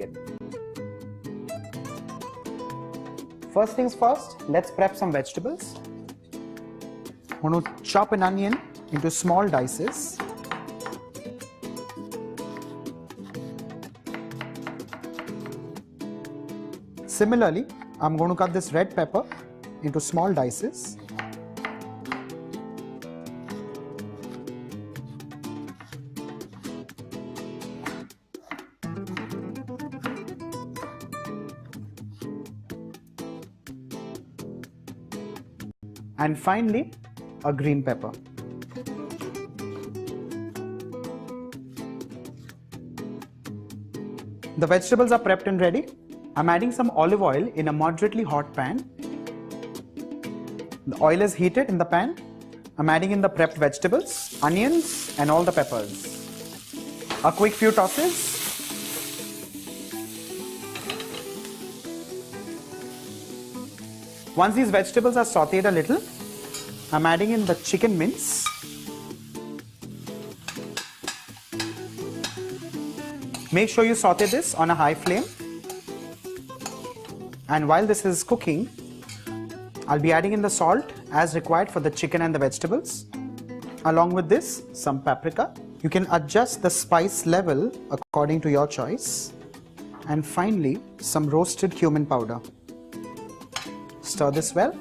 chicken. First things first, let's prep some vegetables. I'm going to chop an onion into small dices. Similarly, I'm going to cut this red pepper into small dices. And finally, a green pepper. The vegetables are prepped and ready. I'm adding some olive oil in a moderately hot pan. The oil is heated in the pan. I'm adding in the prepped vegetables, onions, and all the peppers. A quick few tosses. Once these vegetables are sauteed a little, I'm adding in the chicken mince. Make sure you saute this on a high flame. And while this is cooking, I'll be adding in the salt as required for the chicken and the vegetables. Along with this, some paprika. You can adjust the spice level according to your choice. And finally, some roasted cumin powder. Stir this well.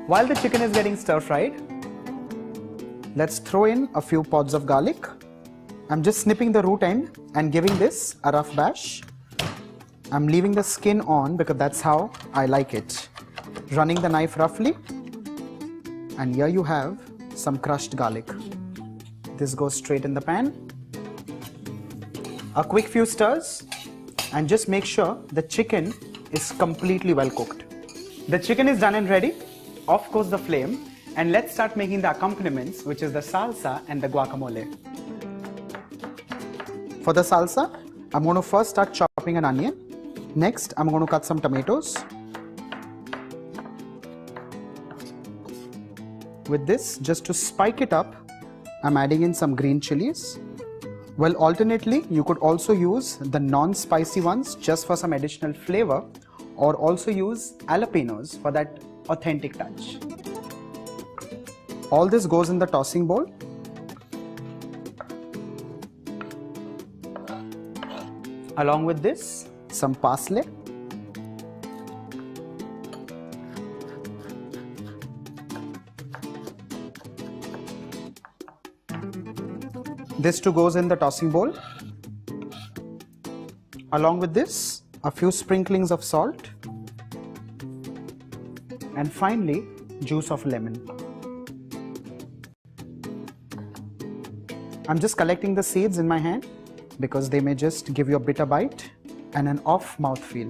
While the chicken is getting stir-fried, let's throw in a few pods of garlic. I'm just snipping the root end and giving this a rough bash. I'm leaving the skin on because that's how I like it. Running the knife roughly. And here you have some crushed garlic. This goes straight in the pan. A quick few stirs and just make sure the chicken is completely well cooked. The chicken is done and ready. Off goes the flame, and let's start making the accompaniments, which is the salsa and the guacamole. For the salsa, I'm going to first start chopping an onion. Next, I'm going to cut some tomatoes. With this, just to spike it up, I'm adding in some green chilies. Well, alternately, you could also use the non-spicy ones just for some additional flavor, or also use jalapenos for that authentic touch. All this goes in the tossing bowl. Along with this, some parsley. This too goes in the tossing bowl. Along with this, a few sprinklings of salt. And finally, juice of lemon. I'm just collecting the seeds in my hand because they may just give you a bitter bite and an off mouthfeel.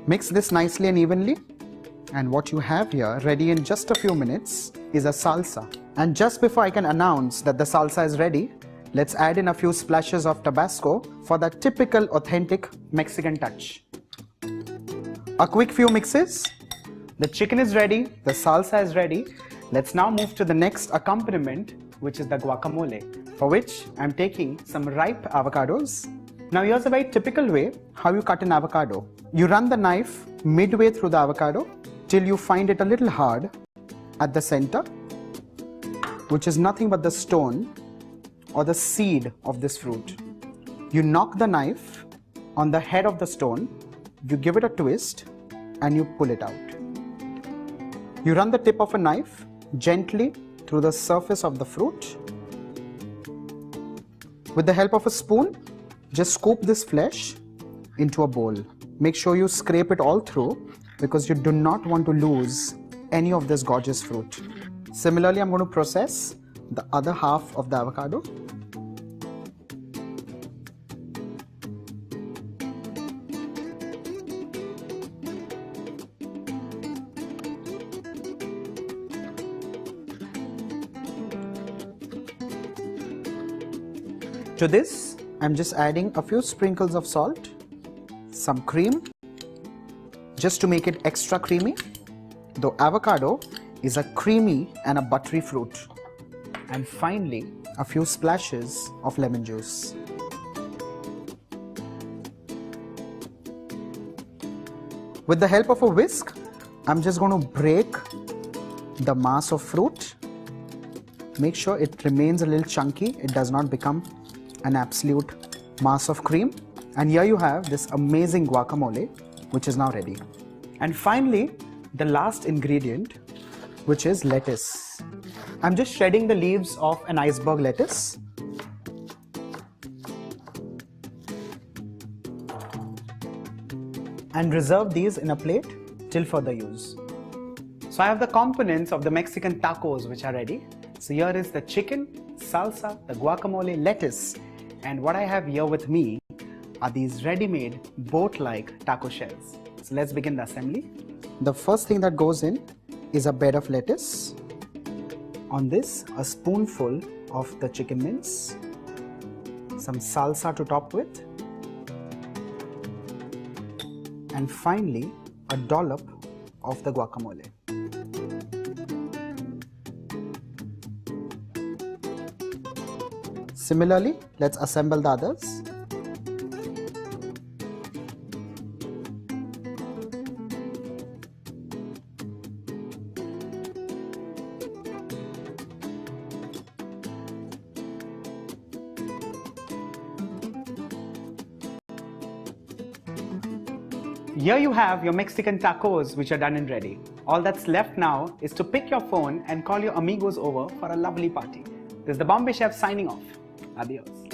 Mix this nicely and evenly. And what you have here, ready in just a few minutes, is a salsa. And just before I can announce that the salsa is ready, let's add in a few splashes of Tabasco for that typical authentic Mexican touch. A quick few mixes. The chicken is ready, the salsa is ready. Let's now move to the next accompaniment, which is the guacamole, for which I'm taking some ripe avocados. Now here's a very typical way how you cut an avocado. You run the knife midway through the avocado till you find it a little hard at the center, which is nothing but the stone or the seed of this fruit. You knock the knife on the head of the stone, you give it a twist and you pull it out. You run the tip of a knife gently through the surface of the fruit. With the help of a spoon, just scoop this flesh into a bowl. Make sure you scrape it all through because you do not want to lose any of this gorgeous fruit. Similarly, I'm going to process the other half of the avocado. To this, I'm just adding a few sprinkles of salt, some cream, just to make it extra creamy. The avocado is a creamy and a buttery fruit. And finally, a few splashes of lemon juice. With the help of a whisk, I'm just going to break the mass of fruit. Make sure it remains a little chunky. It does not become an absolute mass of cream. And here you have this amazing guacamole, which is now ready. And finally, the last ingredient, which is lettuce. I'm just shredding the leaves of an iceberg lettuce. And reserve these in a plate till further use. So I have the components of the Mexican tacos which are ready. So here is the chicken, salsa, the guacamole, lettuce, and what I have here with me are these ready-made boat-like taco shells. So let's begin the assembly. The first thing that goes in is a bed of lettuce. On this, a spoonful of the chicken mince, some salsa to top with, and finally a dollop of the guacamole. Similarly, let's assemble the others. Here you have your Mexican tacos which are done and ready. All that's left now is to pick your phone and call your amigos over for a lovely party. This is the Bombay Chef signing off. Adios.